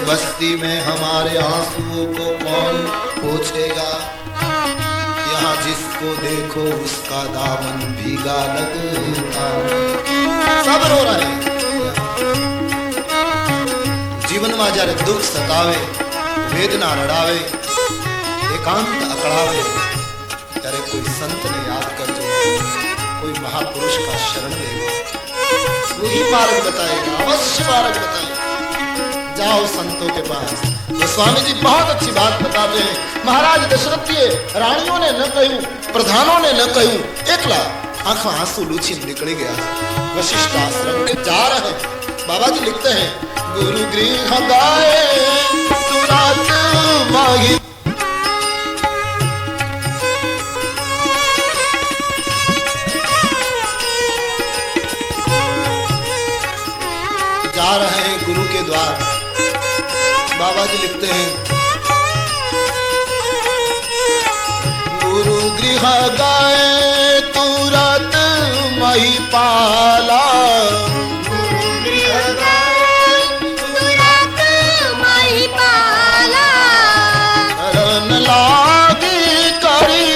बस्ती में हमारे आंसुओं को कौन पोंछेगा। यहाँ जिसको देखो उसका दामन भीगा लगता। सब रो रहे हैं। जीवन में जયારે दुख सतावे, वेदना रड़ावे, एकांत अकड़ावे, ત્યારે कोई संत ने याद करजो, कोई महापुरुष का शरण ले लो, वही मार्ग बताएगा, अवश्य मार्ग बताएगा। जाओ संतों के पास। तो स्वामी जी बहुत अच्छी बात बताते हैं। महाराज दशरथ जी रानियों ने न कहूं, प्रधानों ने न कहूं, एकला आंखों आंसू लूची निकल गया। वशिष्ठ आश्रम में जा रहे बाबा जी लिखते हैं, गुरु गृह गाए तुरंत माही। जा रहे हैं गुरु के द्वार। बाबा जी लिखते हैं, गुरु गृह गाए तुरंत मही पाला। गुरु गृह गाए तुरंत मही पाला। शरण लागी करी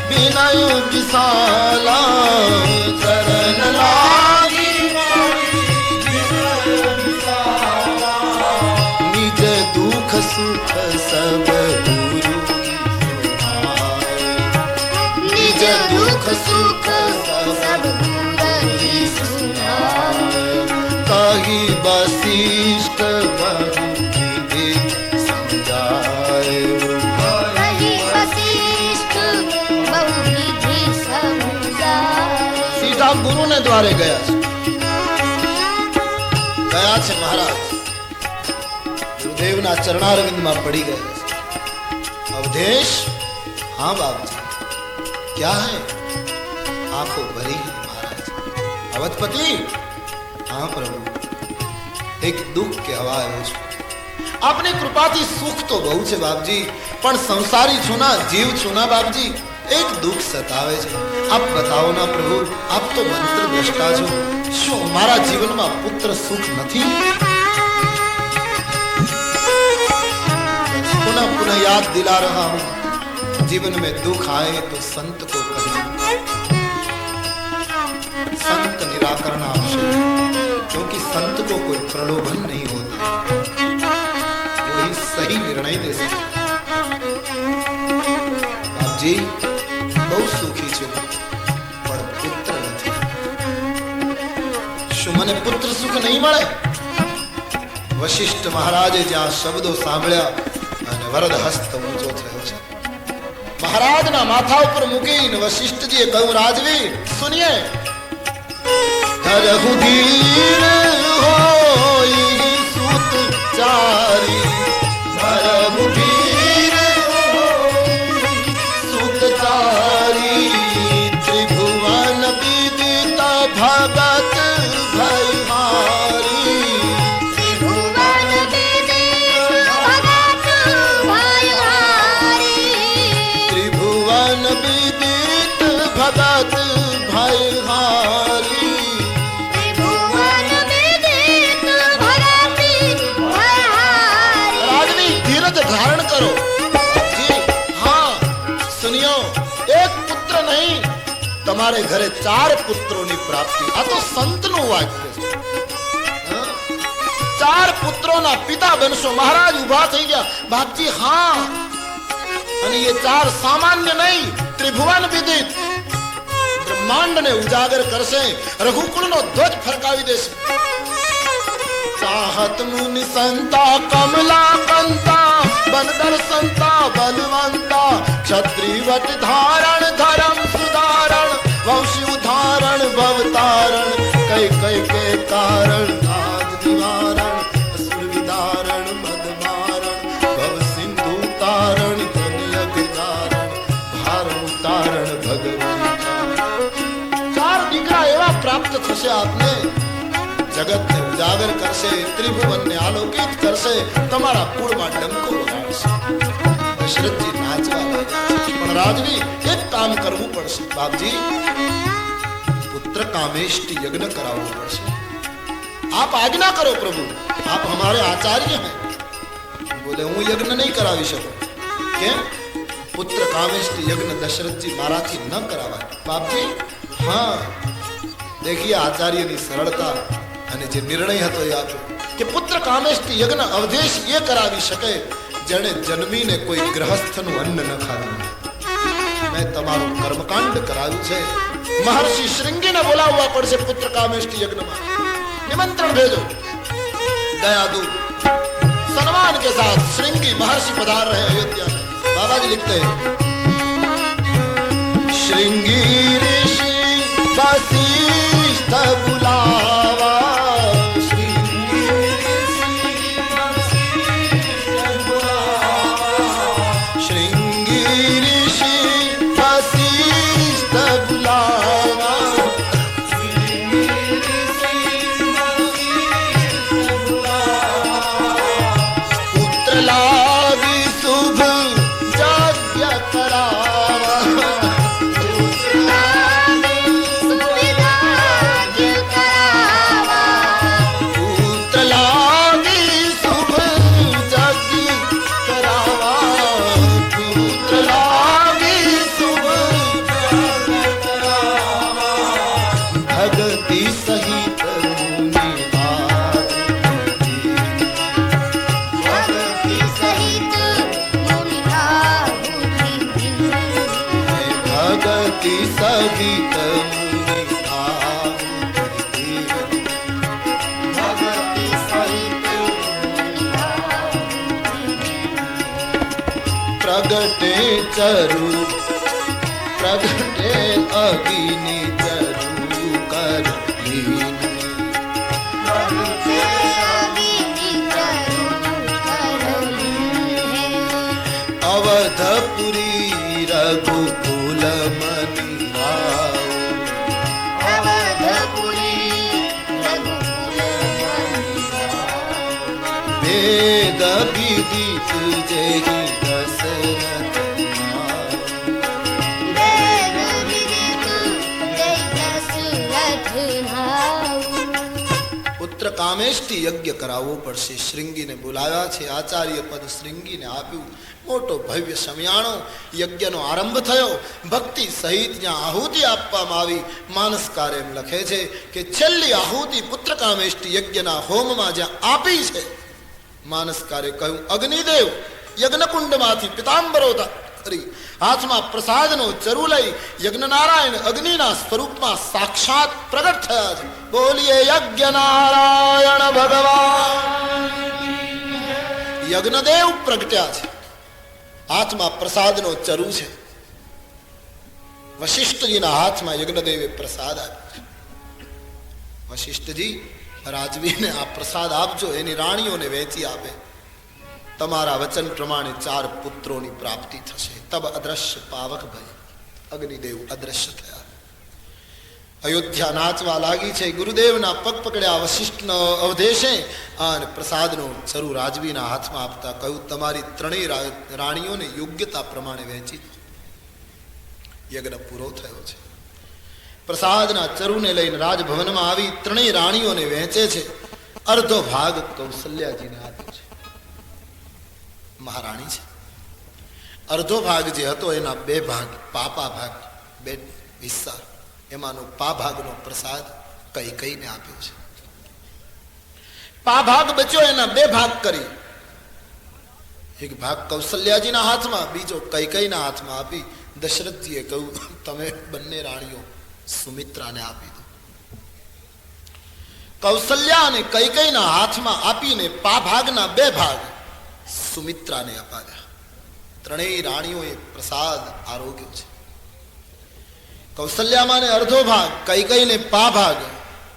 विनय विशाला। शरण लागी निज दुख सुख सब गुरु निज दुख सुख सब गुरु सुनाए। कही वशिष्ठ बहुविधि समझाए। कही वशिष्ठ बहुविधि समझाए। सीधा गुरु ने द्वारे गया छे महाराज। गुरुदेवना चरणारविंदમાં પડી ગયા। अवधेश, हाँ बाबू जी, क्या है? आंखों भरी है महाराज। अवधपति, हाँ प्रभु, एक दुख के हवा है मुझ पर। आपने कृपाથી સુખ તો બહુ છે બાપજી, પણ સંસારી છું ના, જીવ છું ના બાપજી, એક દુખ સતાવે છે। આપ બતાવો ના પ્રભુ, આપ તો મંત્ર દ્રષ્ટા છો, શું મારા જીવનમાં પુત્ર સુખ નથી? पुनः पुनः याद दिला रहा हूं, जीवन में दुख आए तो संत को कहें। संत निराकरण आवश्यक, क्योंकि संत को कोई प्रलोभन नहीं होता, वही सही निर्णय दे सकते। आप जी बहुत सुखी छो, पर पुत्र नहीं। शु मने पुत्र सुख नहीं મળે? वशिष्ठ महाराजे ज्યાં શબ્દો સાંભળ્યા અને વરદ હસ્ત ઊંચો થયો છે। महाराजना माथा ऊपर મૂકીને વશિષ્ઠજીએ કહ્યું, રાજવીર સુનિए, धरहु धीर होई सुत चारी। धरहु धीर होई सुत चारी। त्रिभुवन विदित भगत भयहारी। त्रिभुवन विदित भगत भयहारी। त्रिभुवन विदित भगत भयहारी। त्रिभुवन विदित भगत भयहारी। राजनी धीरज धारण करो। जी हाँ सुनियो, एक पुत्र नहीं, તમારે ઘરે 4 પુત્રોની પ્રાપ્તિ। આ તો સંતનું વાક્ય છે। 4 પુત્રોના પિતા બનશો। મહારાજ ઉભા થઈ ગયા। બાપજી હા, અને ये 4 સામાન્ય નહીં, ત્રિભુવન વિદિત બ્રહ્માંડને ઉજાગર કરશે, રઘુકુળનો ધ્વજ ફરકાવી દેશે। चाहत मुनि संता कमला कंता, बंदर संता बलवंता, क्षत्रिवट धारण धर्म सुधारण, वंशी उधारण भवतारण, कई कई के कारण राज निवारण, असुर विदारण मद मारण, भव सिंधु तारण, धन्यक तारण, भार उतारण भगवान। 4 દીકરા એવા પ્રાપ્ત થશે આપને, जगत ने उजागर करसे, त्रिभुवन ने आलोकित करसे, तमारा कुळमां डंको वगाड़शे। दशरथ जी नाचवा लाग्या। पण राजवी एक काम करवू पड़शे बापजी, पुत्र कामेष्टि यज्ञ करावવો પડશે। आप आज्ञा करो प्रभु, आप हमारे आचार्य हैं। બોલે હું યજ્ઞ નહીં કરાવી શકું. કેમ? પુત્ર કામેષ્ટી યજ્ઞ દશરથજી મારાથી ન કરાવાય. બાપજી હા, દેખીએ આચાર્યની સરળતા અને જે નિર્ણય હતો એ આપ્યો કે પુત્ર કામેષ્ટી યજ્ઞ અવધેશ એ કરાવી શકે જેણે જન્મીને કોઈ ગ્રહસ્થનું અન્ન ન ખાધું. મેં તમારું કર્મકાંડ કરાવ્યું છે. મહર્ષિ શ્રૃંગીને બોલાવવા પડશે પુત્ર કામેષ્ટી યજ્ઞમાં. निमंत्रण भेजो. गया दूत सम्मान के साथ श्रृंगी महर्षि पधार रहे अयोध्या में. बाबा जी लिखते हैं श्रृंगी ऋषि वशिष्ठ बुलावा, श्रृंगी ऋषि वशिष्ठ बुलावा, प्रगटे चरु प्रगटे अग्नि चरु कर लीन, अवधपुरी रघुकुल मनि राव, वेद विदित जेहि दशरथ પુત્ર કામેષ્ટી યજ્ઞ કરાવવો પડશે. શ્રૃંગીને બોલાવ્યા છે. આચાર્ય પદ શ્રૃંગીને આપ્યું. મોટો ભવ્ય સમિયાણો યજ્ઞનો આરંભ થયો. ભક્તિ સહિત જ્યાં આહુતિ આપવામાં આવી. માનસકાર એમ લખે છે કે છેલ્લી આહુતિ પુત્ર કામેષ્ટી યજ્ઞના હોમમાં જ્યાં આપી છે, માનસકારે કહ્યું અગ્નિદેવ યજ્ઞકુંડમાંથી પિતાંબરો કરી હાથમાં પ્રસાદનો ચરુ લઈ યજ્ઞનારાયણ અગ્નિના સ્વરૂપમાં સાક્ષાત પ્રગટ થયા છે. બોલીએ યજ્ઞનારાયણ ભગવાન. યજ્ઞદેવ પ્રગટ્યા છે. હાથમાં પ્રસાદનો ચરુ છે. વશિષ્ઠજીના હાથમાં યજ્ઞદેવે પ્રસાદ આપ્યો છે. વશિષ્ઠજી રાજવીને આ પ્રસાદ આપજો, એની રાણીઓને વહેંચી આપે. તમારા વચન પ્રમાણે 4 પુત્રોની પ્રાપ્તિ થશે. તબ અદ્રશ્ય પાવક ભય. અગ્નિદેવ અદ્રશ્ય થયા. અયોધ્યા નાચવા લાગી છે. ગુરુદેવના પગ પકડ્યા વશિષ્ઠનો અવધેશે અને પ્રસાદનો ચરુ રાજવીના હાથમાં આપતા કહ્યું તમારી 3 રાણીઓને યોગ્યતા પ્રમાણે વહેંચી. યજ્ઞ પૂરો થયો છે. પ્રસાદના ચરુને લઈને રાજભવનમાં આવી 3 રાણીઓને વહેંચે છે. અર્ધો ભાગ કૌશલ્યાજીને આપ્યો છે. મહારાણી છે. અર્ધો ભાગ જે હતો એના 2 ભાગ પાપા ભાગ 2 હિસ્સા, એમાંનો પા ભાગનો પ્રસાદ કૈકેયીને આપ્યો છે. પા ભાગ બચ્યો એના 2 ભાગ કરી. એક ભાગ કૌશલ્યાજીના હાથમાં, બીજો કૈકેયીના હાથમાં આપી દશરથજીએ કહ્યું તમે બંને રાણીઓ સુમિત્રાને આપી દો. કૌશલ્યા અને કૈકેયીના હાથમાં આપીને પા ભાગના 2 ભાગ સુમિત્રાને અપાવ્યા. 3 રાણીઓએ પ્રસાદ આરોગ્યો છે. કૌશલ્યામાને અર્ધો ભાગ, કૈકેયીને પા ભાગ,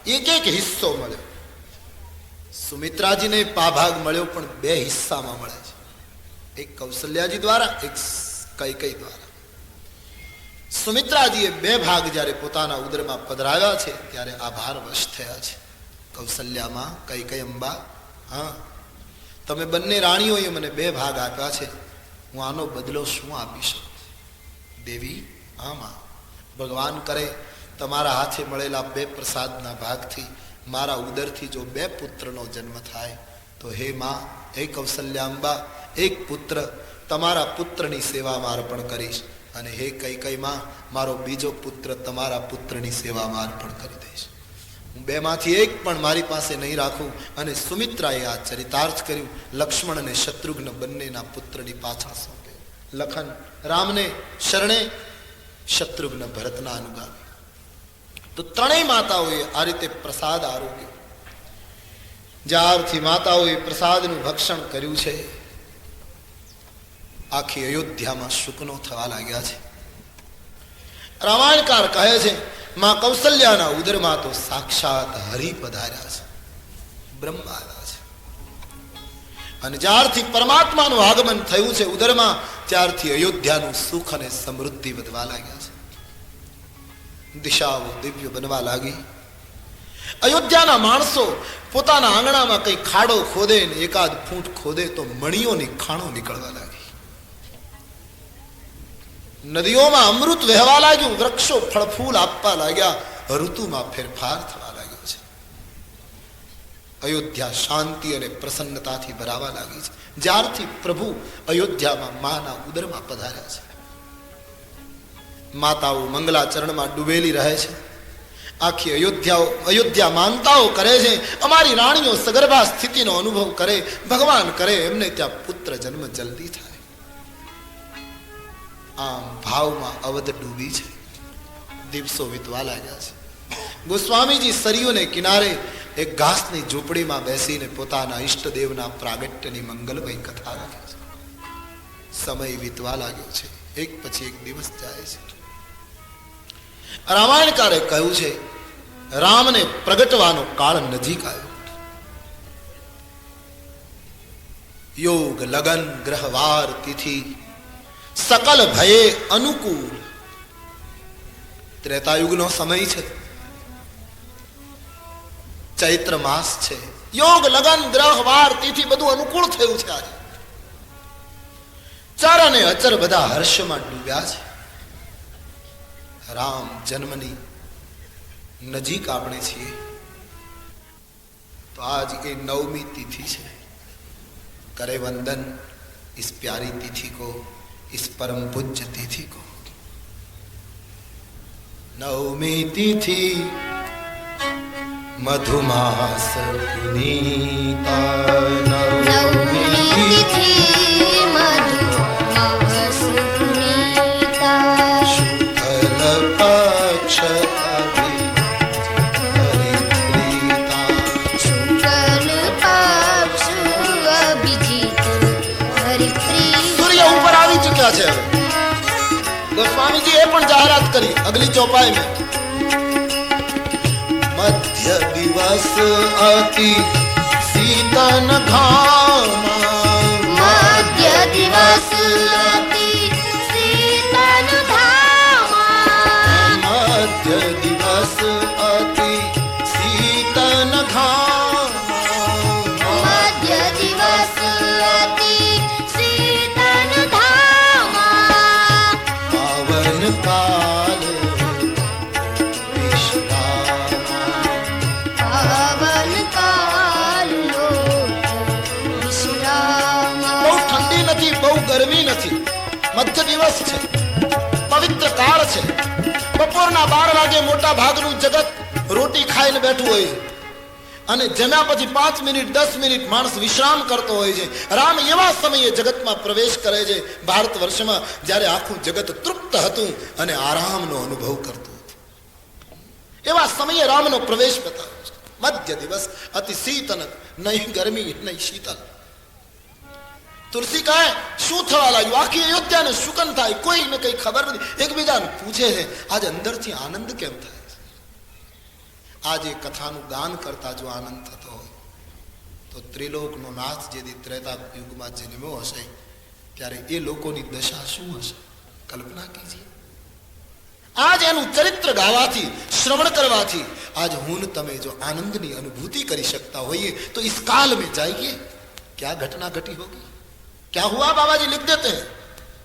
એક હિસ્સો મળ્યો. સુમિત્રાજીને પા ભાગ મળ્યો પણ 2 હિસ્સામાં મળે છે. એક કૌશલ્યાજી દ્વારા, એક કૈકેયી દ્વારા. સુમિત્રાજીએ 2 ભાગ જ્યારે પોતાના ઉદરમાં પધરાવ્યા છે ત્યારે આભાર વશ થયા છે. કૌશલ્યામાં કૈકેયી અંબા, હા તમે બંને રાણીઓએ મને 2 ભાગ આપ્યા છે, હું આનો બદલો શું આપી શકું? દેવી આમાં ભગવાન કરે તમારા હાથે મળેલા 2 પ્રસાદના ભાગથી મારા ઉદરથી જો 2 પુત્રનો જન્મ થાય તો હે માં, હે કૌશલ્યાંબા, એક પુત્ર તમારા પુત્રની સેવામાં અર્પણ કરીશ, અને હે કૈકેયી માં, મારો બીજો પુત્ર તમારા પુત્રની સેવામાં અર્પણ કરી દઈશ. હું બેમાંથી એક પણ મારી પાસે નહીં રાખું. અને સુમિત્રાએ આ ચરિતાર્થ કર્યું. લક્ષ્મણ અને શત્રુઘ્ન બંનેના પુત્રની પાછળ સોંપે. લખન રામને શરણે, શત્રુઘ્ન ભરતના અનુગામી. તો ત્રણેય માતાઓએ આ રીતે પ્રસાદ આરોગ્યો. જ્યારથી માતાઓએ પ્રસાદનું ભક્ષણ કર્યું છે, આખી અયોધ્યામાં શુકનો થવા લાગ્યા છે. રામાયણકાર કહે છે, માં કૌશલ્યાના ઉદરમાં તો સાક્ષાત હરિ પધાર્યા છે, બ્રહ્મા આવ્યા છે. અને જ્યારથી પરમાત્માનું આગમન થયું છે ઉદરમાં, ત્યારથી અયોધ્યાનું સુખ અને સમૃદ્ધિ વધવા લાગ્યા છે. દિશાઓ દિવ્ય બનવા લાગી. અયોધ્યાના માણસો પોતાના આંગણામાં કઈ ખાડો ખોદે ને એકાદ ફૂટ ખોદે તો મણીઓની ખાણો નીકળવા લાગી. નદીઓમાં અમૃત વહેવા લાગ્યું, વૃક્ષો ફળફૂલ આપવા લાગ્યા, ઋતુમાં ફેરફાર થવા લાગ્યો છે. અયોધ્યા શાંતિ અને પ્રસન્નતાથી ભરાવા લાગી છે, જ્યારથી પ્રભુ અયોધ્યામાં માના ઉદરમાં પધાર્યા છે. માતાઓ મંગલાચરણમાં ડૂબેલી રહે છે. આખી અયોધ્યા માનતાઓ કરે છે, અમારી રાણીઓ સગર્ભા સ્થિતિનો અનુભવ કરે, ભગવાન કરે એમને ત્યાં પુત્ર જન્મ જલ્દી થાય. આમ ભાવમાં અવધ ડૂબી છે. દિવસો વીતવા લાગ્યા છે. ગોસ્વામીજી સરયુને કિનારે એક ઘાસની ઝૂંપડીમાં બેસીને પોતાના ઈષ્ટદેવના પ્રાગટ્યની મંગલમય કથા રાખે છે. સમય વીતવા લાગ્યો છે. એક પછી એક દિવસ જાય છે. રામાયણકારે કહ્યું છે, રામને પ્રગટવાનો કાળ નજીક આવ્યો. યોગ લગન ગ્રહવાર તિથિ સકલ ભયે અનુકૂળ. ત્રેતાયુગનો સમય છે, ચૈત્ર માસ છે. યોગ લગન ગ્રહ વાર તિથિ બધું અનુકૂળ થયું છે. આજે ચર અને અચર બધા હર્ષમાં ડૂબ્યા છે. રામ જન્મની નજીક આપણે છીએ. તો આજ એ 9મી तिथि છે. करे वंदन इस प्यारी तिथि को, इस परम पूज्य तिथि को. 9મી तिथि मधुमास पुनीता. 9મી तिथि मधुमास पुनीता. शुक्ल पक्ष अभिप्रीता. शुक्ल पक्ष अभिजीत हरिप्रीता. સૂર્ય ઉપર આવી ચુક્યા છે. ગોસ્વામીજી એ પણ જાહેરાત કરી અગલી ચોપાઈ में. मध्य दिवस अति शीतन घामा. मध्य दिवस अति शीतल धामा. मध्य दिवस अति शीतन घामा. मध्य दिवस अति शीतल धामा. पावन काल विश्रामा. पावन काल लोक विश्राम. બહુ ઠંડી નથી, બહુ ગરમી નથી, મધ્ય દિવસ છે, પવિત્ર કાળ છે. બપોરના 12 વાગે મોટા ભાગનું જગત રોટી ખાઈને બેઠું હોય છે, અને જમ્યા પછી 5 મિનિટ 10 મિનિટ માણસ વિશ્રામ કરતો હોય છે. રામ એવા સમયે જગતમાં પ્રવેશ કરે છે, ભારત વર્ષમાં, જ્યારે આખું જગત તૃપ્ત હતું અને આરામનો અનુભવ કરતું હતું. એવા સમયે રામનો પ્રવેશ બતાવ્યો છે. મધ્ય દિવસ અતિ શીતલ, નહીં ગરમી નહીં શીતલ. તુલસી કહે શું થવા લાગ્યું? આખી અયોધ્યાને શુકન થાય, કોઈને કઈ ખબર નથી. એકબીજાને પૂછે છે આજે અંદરથી આનંદ કેમ થાય છે? આજે કથાનું ગાન કરતા જો આનંદ થતો હોય તો ત્રિલોકનો નાથ જે ત્રેતા યુગમાં જન્મ્યો હશે ત્યારે એ લોકોની દશા શું હશે? કલ્પના કીજીએ. આજ એનું ચરિત્ર ગાવાથી, શ્રવણ કરવાથી आज હું તમે જો આનંદની અનુભૂતિ કરી सकता होइए तो इस काल में जाइए. क्या घटना घटी होगी? क्या हुआ? बाबा जी लिख देते हैं.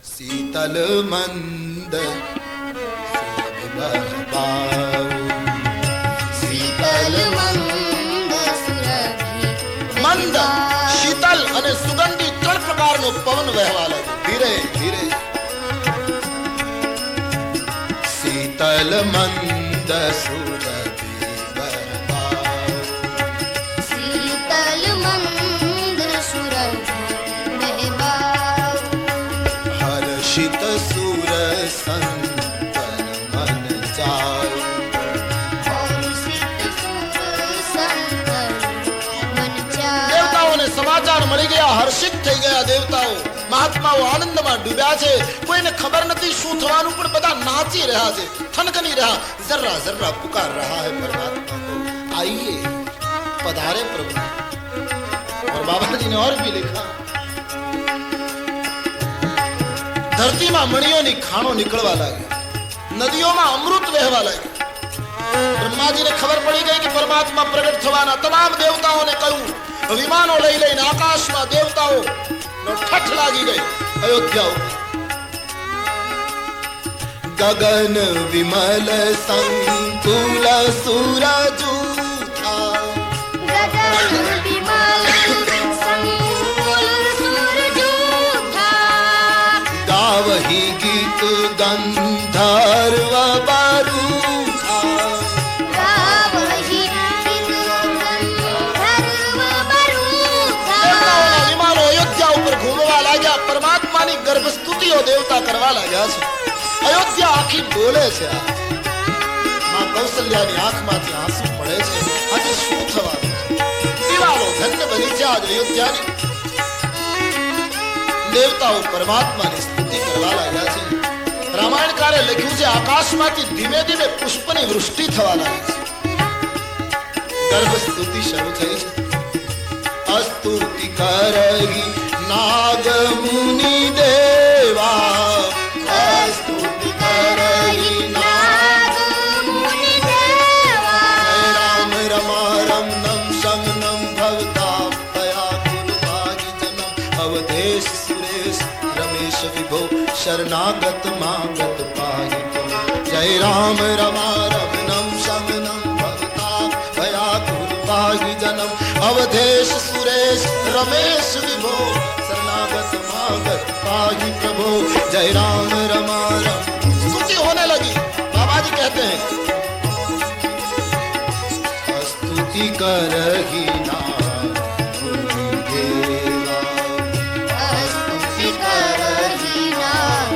शीतल मंद शीतल मंद सुरभि मंद मानो पवन बहवा लगे धीरे धीरे। शीतल मंद सुरभि बरपाओ, शीतल मंद सुरभि बहवाओ, हर्षित सुर संतन मन जाओ, हर्षित सुर संतन मन जाओ। देवताओं ने समाचार મળી ગયા, હર્ષિત થઈ ગયા દેવતાઓ। મહાત્માઓ આનંદમાં ડૂબ્યા છે, કોઈને ખબર નથી શું થવાનું, પણ બધા નાચી રહ્યા છે, થનગની રહ્યા, જર્રા જર્રા પુકાર रहा है परमात्मा को, आइए पधारे प्रभु। और बाबा जी ने और भी लिखा, ધરતીમાં મણીઓની ખાણો નીકળવા લાગી, નદીઓમાં અમૃત વહેવા લાગી। બ્રહ્માજીને ખબર પડી ગઈ કે પરમાત્મા પ્રગટ થવાના। તમામ દેવતાઓને કહ્યું, વિમાનો લઈ લઈને આકાશમાં દેવતાઓ નો ઠઠ લાગી ગઈ અયોધ્યા ઉપર। ગગન વિમલ સંતુલ સૂરજ ઉઠા, गगन विमल संकुल सूरज उठा, गावहि गीत गंधर्व बरूठा, गावहि गीत गंधर्व बरूठा। દેવતાઓના વિમાનો અયોધ્યા ઉપર ઘૂમવા લાગ્યા। પરમાત્માની ગર્ભસ્તુતિઓ દેવતા કરવા લાગ્યા છે। અયોધ્યા આખી ડોલે છે। માં કૌશલ્યાની આંખમાંથી આંસુ પડે છે। આજે શું થવાનું? દિવાલો ધન્ય બની છે આજ અયોધ્યાની। દેવતાઓ પરમાત્માની સ્તુતિ કરવા લાગ્યા છે। રામાયણકારે લખ્યું છે, આકાશમાંથી ધીમે ધીમે પુષ્પની વૃષ્ટિ થવા લાગી છે। ગર્ભસ્તુતિ શરૂ થઈ છે। અસ્તુતિ કરહી નાગ મુનિ દેવા, અસ્તુતિ કરહી નાગ मुनि देवा, રામ રમા રમનમ સંગનમ ભવતા ભયા કુલભાગી જનમ અવધેશ સુરેશ રમેશ વિભો શરણાગત માગત પાહી કો। જય રામ રમા રમનમ સંગનમ ભવતા ભયા કુલભાગી જનમ અવધેશ સુરેશ રમેશ વિભો शरणागत मागत पाहि प्रभो। जय राम रमा रम। स्तुति होने लगी। बाबा जी कहते हैं, स्तुति करहि नाथ मुनि देवा, स्तुति करहि नाथ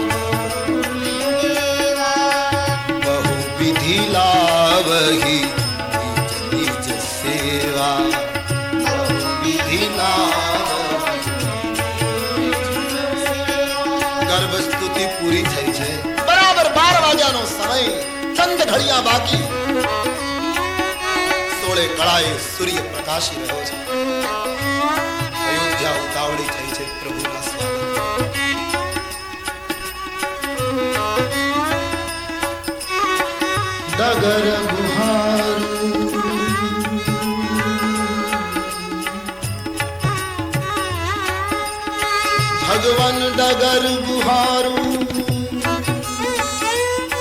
मुनि देवा, बहु विधि लावहि निज निज सेवा, बहु विधि लावहि। ગર્ભસ્તુતિ પૂરી થઈ છે। બરાબર 12 વાગ્યાનો સમય, ચંદ ઘડિયા બાકી। 16 કળાએ સૂર્ય પ્રકાશી રહ્યો છે। અયોધ્યા ઉતાવળી થઈ છે પ્રભુના સ્વાગત। ડગર ગુહારું ભગવાન ડગર બુહારું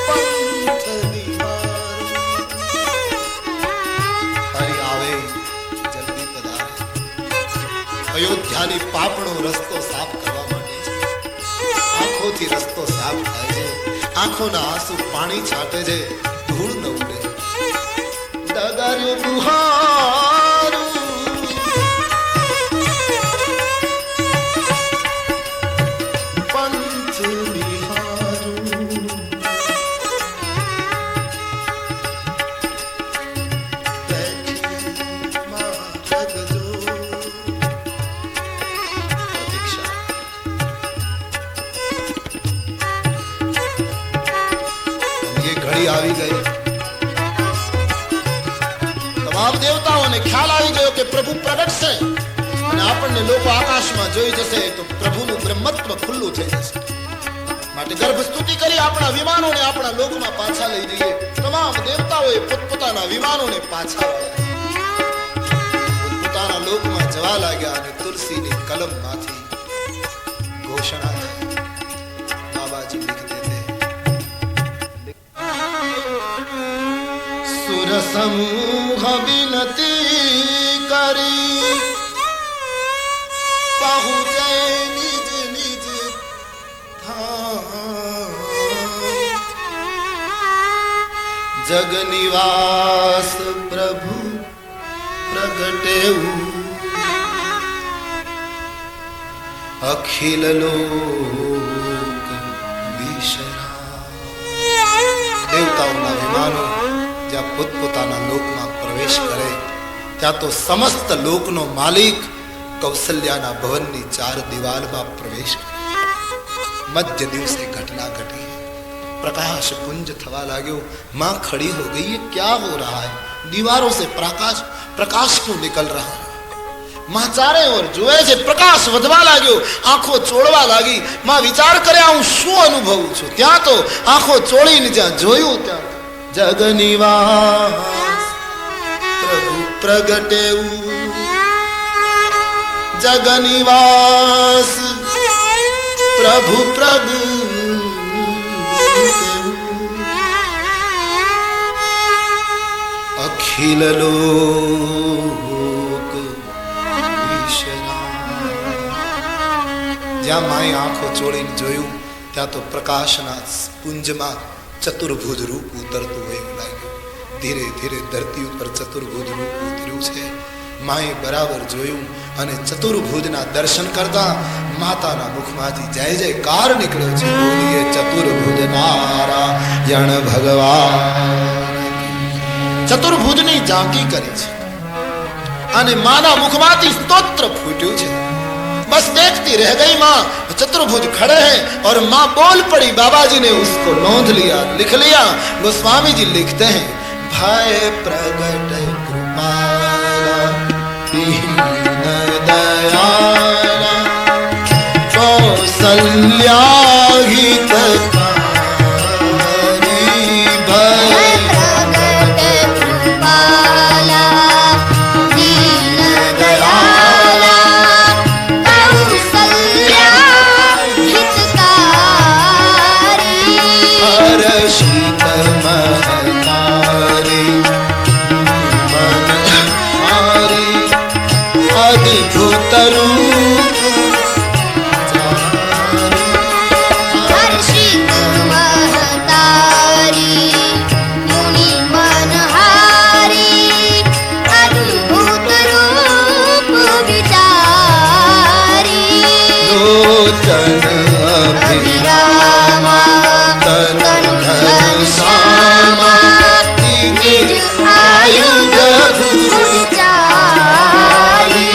પંથ નિહારું। હરિ આવે જલ્દી પધારે। અયોધ્યાની પાપણો રસ્તો સાફ કરવા માંડે છે। આંખોથી રસ્તો સાફ થાય છે। આંખોના આંસુ પાણી છાંટે છે, ધૂળ ન ઉડે। ડગર બુહારું આવી ગઈ। તમામ દેવતાઓને ખ્યાલ આવી ગયો કે પ્રભુ પ્રગટ છે અને આપણને લોકો આકાશમાં જોઈ જશે તો પ્રભુનું બ્રહ્મત્વ ખુલ્લું થઈ જશે। માટે ગર્ભસ્તુતિ કરી આપણા વિમાનોને આપણા લોકમાં પાછા લઈ જઈએ। તમામ દેવતાઓએ પોતપોતાના વિમાનોને પાછા પોતાના લોકમાં જવા લાગ્યા અને તુલસીની કલમમાંથી ઘોષણા થઈ। બાબાજી लिखते थे, सुर समूह विनती करी पहुँचे निज जग निवास प्रभु प्रगटेऊ अखिल लोक विशरा देवताओना विमानो ज्या पोतपोताना लोकमां प्रवेश करे त्या तो समस्त लोकनो मालिक कौशल्याना भवननी चार दीवालमां प्रवेश करे मध्य दिवसे घटना घटी प्रकाश पुंज थवा लाग्यो मां खड़ी हो गई है क्या हो रहा है दीवारों से प्रकाश क्यों निकल रहा है मां चारे ओर जोए છે પ્રકાશ વધવા लाग्यो आंखो ચોળવા लागी मां विचार करे હું શું અનુભવું છું ત્યાં તો આંખો ચોળીને જ્યાં જોયું ત્યાં જગ નિવાસ પ્રભુ પ્રગટેવું जग निवास प्रभु प्रभु अखिल लोक विशरा ज्या माए आंखों चोळीने जोयुं त्या तो प्रकाशना पुंजमां चतुर्भुज रूप उतरतुं होयुं लाग्युं धीरे धीरे धरती पर चतुर्भुज रूप उतर्युं छे माए बराबर जोयुं अने चतुर्भुजना दर्शन करता माताना मुखमांथी जय जयकार निकळ्यो छे बोलिए चतुर्भुज नारायण भगवान चतुर्भुजनी झांकी करी छे अने माना मुखमांथी स्तोत्र फूट्युं छे बस देखती रह गई मां चतुर्भुज खड़े हैं और मां बोल पड़ी बाबाजी ने उसको नोंद लिया लिख लिया गोस्वामी जी लिखते हैं भय प्रगट कृपाला दीन दयाला कौसल्या हितकारी भय प्रगट कृपाला दीन दयाला कौसल्या हितकारी हर्षित महतारी मनहारी अद्भुत रूप हर्षित महतारी मुनि मनहारी अद्भुत रूप विचारी लोचन अभिरामा तन धन श्यामा निज आयुध भूचारी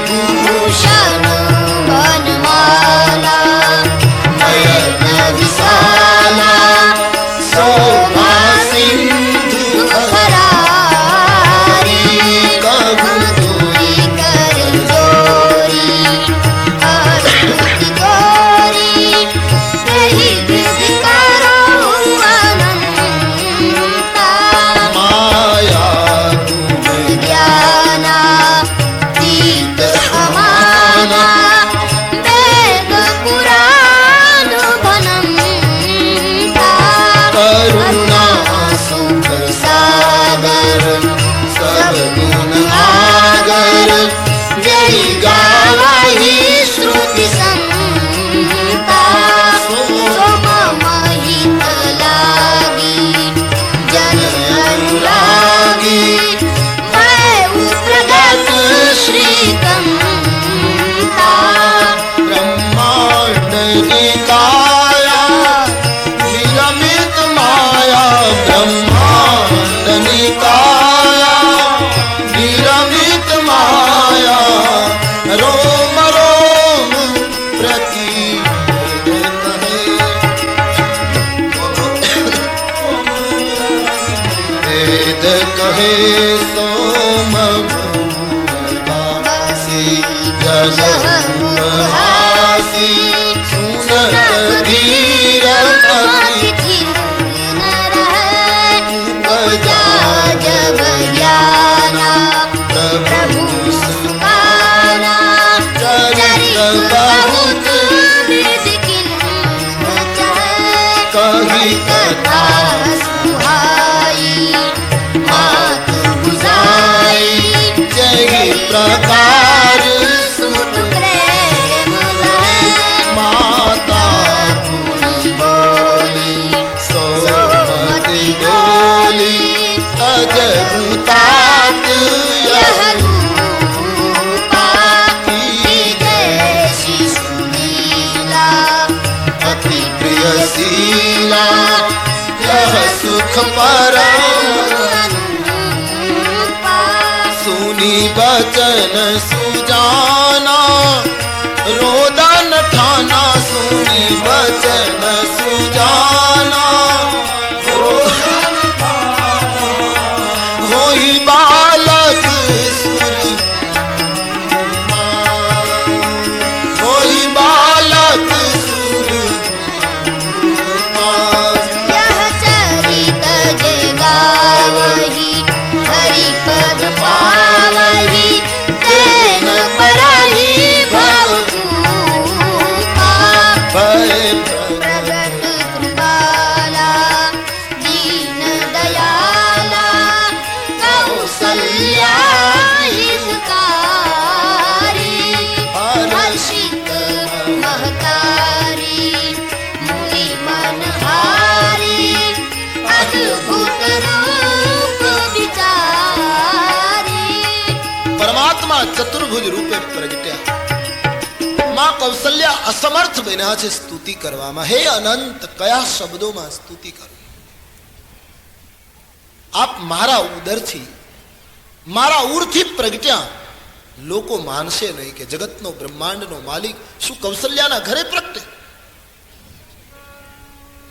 भूषण वनमाला नयन विशाला शोभा सिंधु खरारी कबू दूरी कर जोरी अद्भुत गौरी रही वृद्धि करो अनंता माया तुम ज्ञाना दीप समाना वेद पुराण भनंता करुणा सुख सागर सब गुण आगर जय गावहि श्रुति संता सो मम हित लागी जन अनुरागी मैं प्रगट श्रीकंता ब्रह्मांड निकाया विरमित माया ब्रह्मांड निकाया विरमित माया रोम रोम प्रति वेद कहे सोम भूमि जनहासी सुनत धीर अति गजा जब ज्ञाना प्रभु सुपाना चरित बहुत विद किन्ह कही कथा सुहाई मात बुझाई जय प्रकार सुत प्रेम माता बोली सोमति डोली बचन सुजाना रोदन ठाना सुनी बचन सुजाना होई बालक सुर होई बालक सुर यह चरित जे गावहि हरि पद पावहि तेन परहि भवभूपा प्रगट कृपाला दीन दयाला कौसल्या हितकारी हर्षित महतारी मुनि मनहारी अद्भुत रूप विचारी। परमात्मा चतुर्भुज रूपे प्रगट्या मां कौशल्या असमर्थ बन्या છે સ્તુતિ કરવામાં હે અનંત કયા શબ્દોમાં સ્તુતિ કરું આપ મારા ઉદરથી મારા ઉરથી પ્રગટ્યા લોકો માનશે નહીં કે જગતનો બ્રહ્માંડનો માલિક શું કૌશલ્યાના ઘરે પ્રગટે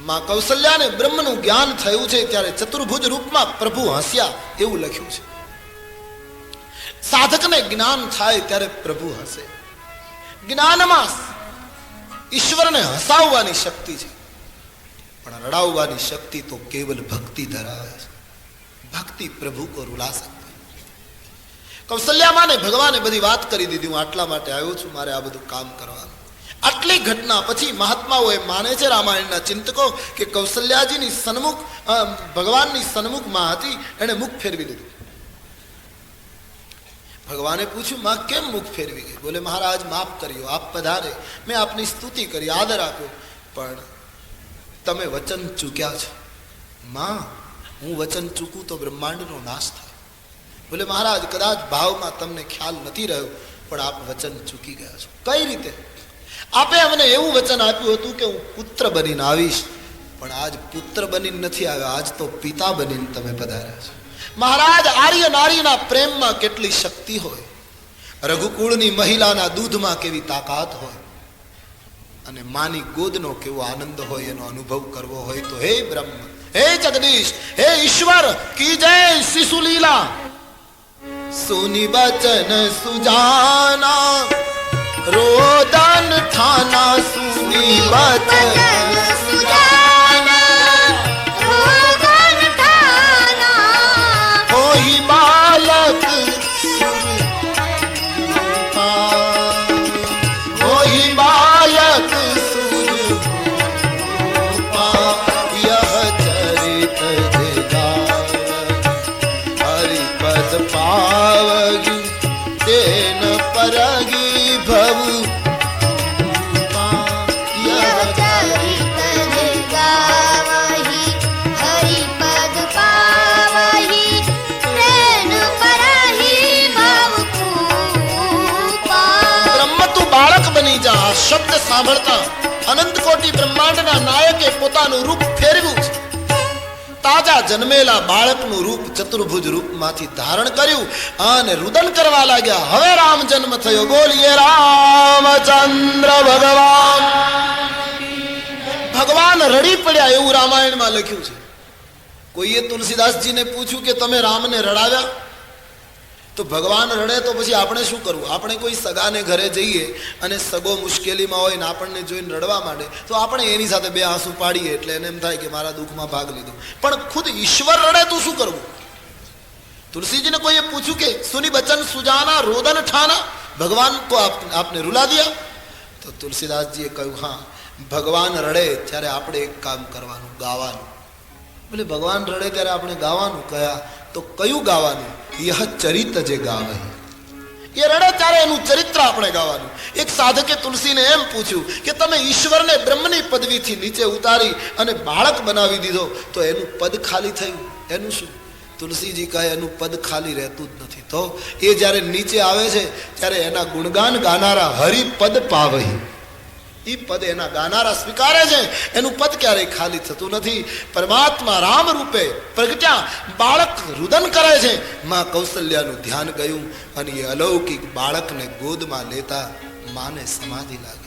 માં કૌશલ્યાને બ્રહ્મનું જ્ઞાન થયું છે ત્યારે ચતુર્ભુજ રૂપમાં પ્રભુ હસ્યા એવું લખ્યું છે સાધકને જ્ઞાન થાય ત્યારે પ્રભુ હસે જ્ઞાનમાં ઈશ્વરને હસાવવાની શક્તિ છે પણ રડાવવાની શક્તિ તો કેવલ ભક્તિ ધરાવે છે ભક્તિ પ્રભુ કો રૂલા सकती કૌશલ્યા માને ભગવાને બધી વાત કરી દીધી હું આટલા માટે આવ્યો છું મારે આ બધું કામ કરવાનું આટલી ઘટના પછી મહાત્માઓ એ માને છે રામાયણના ચિંતકો કે કૌશલ્યાજીની સન્મુખ ભગવાનની સન્મુખમાં હતી એણે મુખ ફેરવી લીધું ભગવાને પૂછ્યું માં કેમ મુખ ફેરવી ગઈ બોલે મહારાજ માફ કર્યો આપ પધારે મેં આપની સ્તુતિ કરી આદર આપ્યો પણ તમે વચન ચૂક્યા છો માં હું વચન ચૂકું તો બ્રહ્માંડનો નાશ થાય બોલે મહારાજ કદાચ ભાવમાં તમને ખ્યાલ નથી રહ્યો પણ આપ વચન ચૂકી ગયા છો કઈ રીતે આપે અમને એવું વચન આપ્યું હતું કે હું પુત્ર બનીને આવીશ પણ આજ પુત્ર બનીને નથી આવ્યા આજ તો પિતા બનીને તમે પધાર્યા છો મહારાજ આર્ય નારીના પ્રેમમાં કેટલી શક્તિ હોય રઘુકુળની મહિલાના દૂધમાં કેવી તાકાત હોય અને માની ગોદનો કેવો આનંદ હોય એનો અનુભવ કરવો હોય તો હે બ્રહ્મ હે જગદીશ હે ઈશ્વર કી જય શિશુ લીલા સુની બચન સુજાના રોદન ઠાના સુની બચન સુજાના રોદન ઠાના હોઈ બાલક હોઈ બાલક સુરપા યહ ચરિત જગા હરિ પદ પાવગી તેન પરગી ભવ यह चरित जे गावहि हरि पद पावहि तेन परहि भवभूपा। બ્રહ્મ તું બાળક બની જા આ શબ્દ સાંભળતા અનંત કોટી બ્રહ્માંડના નાયકે પોતાનું રૂપ ફેરવ્યું છે તાજા જન્મેલા બાળકનું રૂપ ચતુર્ભુજ રૂપમાંથી ધારણ કર્યું અને રુદન કરવા લાગ્યા હવે રામ જન્મ થયો બોલીએ રામચંદ્ર ભગવાન ભગવાન રડી પડ્યા એવું રામાયણમાં લખ્યું છે કોઈએ તુલસીદાસજીને પૂછ્યું કે તમે રામને રડાવ્યા તો ભગવાન રડે તો પછી આપણે શું કરવું આપણે કોઈ સગાને ઘરે જઈએ અને સગો મુશ્કેલીમાં હોય ને આપણને જોઈને રડવા માંડે તો આપણે એની સાથે બે આંસુ પાડીએ એટલે એને એમ થાય કે મારા દુઃખમાં ભાગ લીધો પણ ખુદ ઈશ્વર રડે તો શું કરવું तुलसी ने कोई पूछू के सुनी बचन सुजाना रोदन ठाना भगवान को आपने रुला दिया तो तुलसीदास जी कहू हाँ भगवान रड़े त्यारे आपणे एक काम करवानुं गावानुं बोले भगवान रड़े त्यारे आपणे गावानुं कया तो कयुं गावानुं यह चरित जे गावे ये रड़े त्यारे एनुं चरित्र आपणे गावानुं एक साधके तुलसी ने एम पूछ्यु कि तमे ईश्वर ने ब्रह्मनी पदवी थी नीचे उतारी अने बाळक बनावी दीधो तो एनुं पद खाली थयुं एनुं शुं तुलसीजी कहे एनु पद खाली रहतुं ज नथी तो ये ज्यारे नीचे आवे छे त्यारे एना गुणगान गानारा हरि पद पावही એ પદ એના ગાનારા સ્વીકારે છે, એનું પદ ક્યારેય ખાલી થતું નથી. પરમાત્મા રામ રૂપે પ્રગટ્યા, બાળક રુદન કરે છે. માં કૌશલ્યાનું ધ્યાન ગયું અને એ અલૌકિક બાળકને ગોદમાં લેતા માને સમાધિ લાગી.